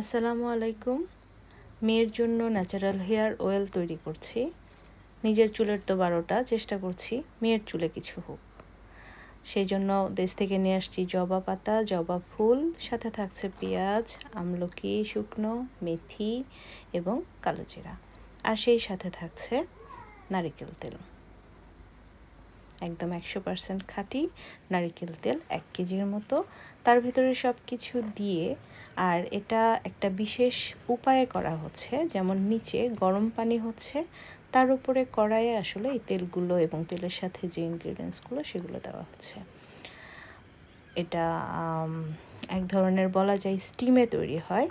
আসসালামু আলাইকুম। মেয়ের জন্য ন্যাচারাল হেয়ার অয়েল তৈরি করছি। নিজের চুলের তো ১২টা, চেষ্টা করছি মেয়ের চুলে কিছু হোক। সেই জন্য দেশ থেকে নিয়ে আসছি জবা পাতা, জবা ফুল, সাথে থাকছে পেঁয়াজ, আমলকি শুকনো, মেথি এবং কালোজিরা। আর সেই সাথে থাকছে নারিকেল তেল, একদম ১০০% খাঁটি নারিকেল তেল ১ কেজির মতো। তার ভিতরে সব কিছু দিয়ে, আর এটা একটা বিশেষ উপায়ে করা হচ্ছে, যেমন নিচে গরম পানি হচ্ছে, তার উপরে কড়াইয়ে আসলে এই তেলগুলো এবং তেলের সাথে যে ইনগ্রিডিয়েন্টসগুলো সেগুলো দেওয়া হচ্ছে। এটা এক ধরনের বলা যায় স্টিমে তৈরি হয়।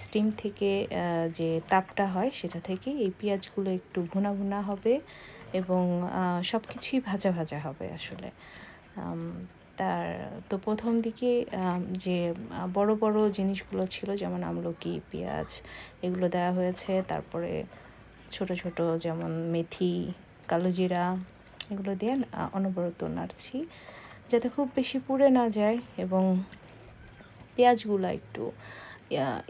স্টিম থেকে যে তাপটা হয় সেটা থেকে এই পেঁয়াজগুলো একটু ভুনা ভুনা হবে এবং সব কিছুই ভাজা ভাজা হবে আসলে। তার তো প্রথম দিকে যে বড় বড় জিনিসগুলো ছিল, যেমন আমলকি, পেঁয়াজ, এগুলো দেওয়া হয়েছে। তারপরে ছোট ছোট যেমন মেথি, কালোজিরা, এগুলো দিয়ে অনবরত নাড়ছি যাতে খুব বেশি পুড়ে না যায় এবং পেঁয়াজগুলো একটু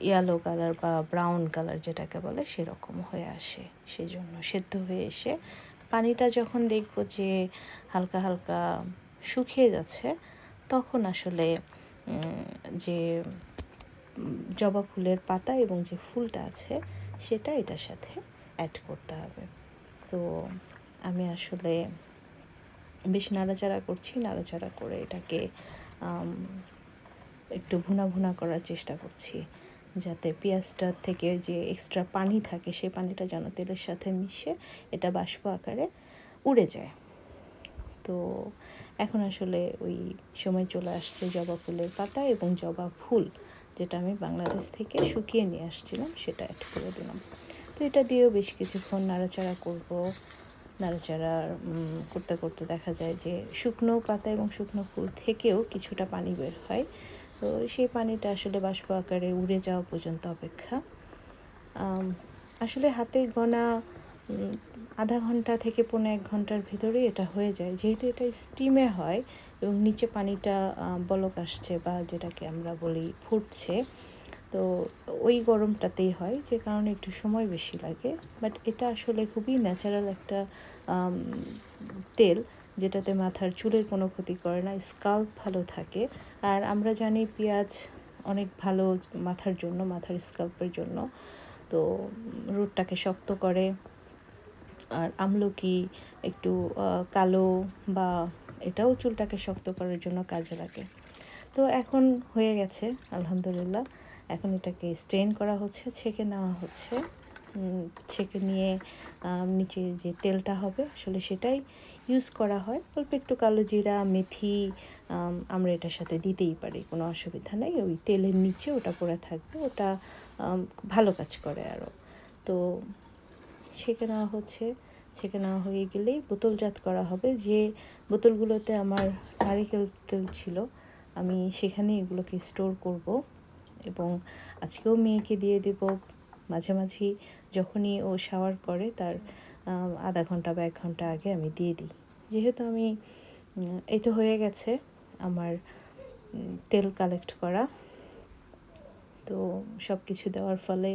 ইয়েলো কালার বা ব্রাউন কালার যেটাকে বলে সেরকম হয়ে আসে। সেই জন্য সেদ্ধ হয়ে এসে পানিটা যখন দেখব যে হালকা হালকা শুকিয়ে যাচ্ছে, তখন আসলে যে জবা ফুলের পাতা এবং যে ফুলটা আছে সেটা এটার সাথে অ্যাড করতে হবে। তো আমি আসলে বেশ নাড়াচাড়া করছি, নাড়াচাড়া করে এটাকে একটু ভুনা ভুনা করার চেষ্টা করছি, যাতে পেঁয়াজটার থেকে যে এক্সট্রা পানি থাকে সেই পানিটা যেন তেলের সাথে মিশে এটা বাষ্প আকারে উড়ে যায়। তো এখন আসলে ওই সময় চলে আসছে জবা ফুলের পাতা এবং জবা ফুল, যেটা আমি বাংলাদেশ থেকে শুকিয়ে নিয়ে আসছিলাম, সেটা অ্যাড করে দিলাম। তো এটা দিয়েও বেশ কিছুক্ষণ নাড়াচাড়া করব। নাড়াচাড়া করতে করতে দেখা যায় যে শুকনো পাতা এবং শুকনো ফুল থেকেও কিছুটা পানি বের হয়। তো সেই পানিটা আসলে বাষ্প আকারে উড়ে যাওয়া পর্যন্ত অপেক্ষা। আসলে হাতে গোনা আধা ঘন্টা থেকে ১.৫ ঘন্টার ভিতরেই এটা হয়ে যায়, যেহেতু এটা স্টিমে হয় এবং নিচে পানিটা বলক আসছে বা যেটাকে আমরা বলি ফুটছে। তো ওই গরমটাতেই হয়, যে কারণে একটু সময় বেশি লাগে। বাট এটা আসলে খুবই ন্যাচারাল একটা তেল, যেটাতে মাথার চুলের কোনো ক্ষতি করে না, স্কাল্প ভালো থাকে। আর আমরা জানি পেঁয়াজ অনেক ভালো মাথার জন্য, মাথার স্কাল্পের জন্য। তো রুটটাকে শক্ত করে। আর আমলকি একটু কালো, বা এটাও চুলটাকে শক্ত করার জন্য কাজে লাগে। তো এখন হয়ে গেছে আলহামদুলিল্লাহ। এখন এটাকে স্ট্রেন করা হচ্ছে, ছেঁকে নেওয়া হচ্ছে। ছেঁকে নিয়ে নিচে যে তেলটা হবে আসলে সেটাই ইউজ করা হয়। অল্প একটু কালো জিরা, মেথি আমরা এটার সাথে দিতেই পারি, কোনো অসুবিধা নেই। ওই তেলের নিচে ওটা পড়ে থাকবে, ওটা ভালো কাজ করে আরও। তো ছেঁকে নেওয়া হচ্ছে। ছেঁকে নেওয়া হয়ে গেলেই বোতলজাত করা হবে। যে বোতলগুলোতে আমার নারিকেল তেল ছিল, আমি সেখানে এগুলোকে স্টোর করব এবং আজকেও মেয়েকে দিয়ে দেব। মাঝামাঝি যখনই ও শাওয়ার করে তার আধা ঘন্টা বা ১ ঘন্টা আগে আমি দিয়ে দিই। যেহেতু আমি এই তো হয়ে গেছে আমার তেল কালেক্ট করা। তো সব কিছু দেওয়ার ফলে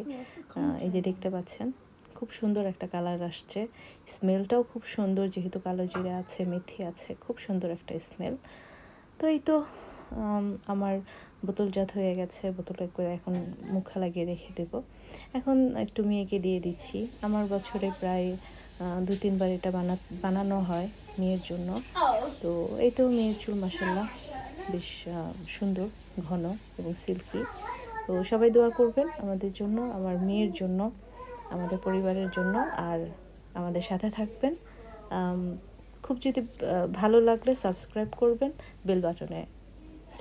এই যে দেখতে পাচ্ছেন খুব সুন্দর একটা কালার আসছে। স্মেলটাও খুব সুন্দর, যেহেতু কালো জিরা আছে, মেথি আছে, খুব সুন্দর একটা স্মেল। তো এই তো আমার বোতলজাত হয়ে গেছে। বোতলে করে এখন মুখে লাগিয়ে রেখে দেব। এখন একটু মেয়েকে দিয়ে দিচ্ছি। আমার বছরে প্রায় ২-৩ বার এটা বানানো হয় মেয়ের জন্য। তো এই তো মেয়ের চুল মাশাআল্লাহ বেশ সুন্দর, ঘন এবং সিল্কি। তো সবাই দোয়া করবেন আমাদের জন্য, আমার মেয়ের জন্য, আমাদের পরিবারের জন্য, আর আমাদের সাথে থাকবেন। খুব যদি ভালো লাগলে সাবস্ক্রাইব করবেন, বেল বাটনে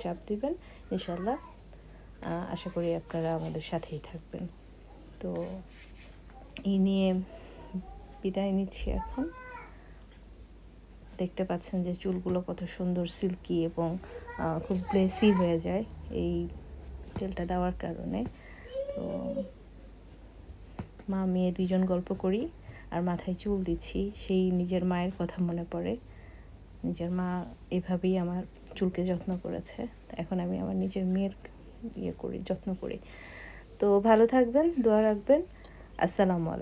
চাপ দিবেন। ইনশাআল্লাহ আশা করি আপনারা আমাদের সাথেই থাকবেন। তো এই নিয়ে বিদায় নিচ্ছি এখন। দেখতে পাচ্ছেন যে চুলগুলো কত সুন্দর সিল্কি এবং খুব গ্লেসি হয়ে যায় এই তেলটা দেওয়ার কারণে। তো মা মেয়ে দুইজন গল্প করি আর মাথায় চুল দিচ্ছি, সেই নিজের মায়ের কথা মনে পড়ে। নিজের মা এভাবেই আমার চুলকে যত্ন করেছে, এখন আমি আমার নিজের মেয়ের যত্ন করি। তো তো ভালো থাকবেন, দোয়া রাখবেন। আসসালামু আলাইকুম।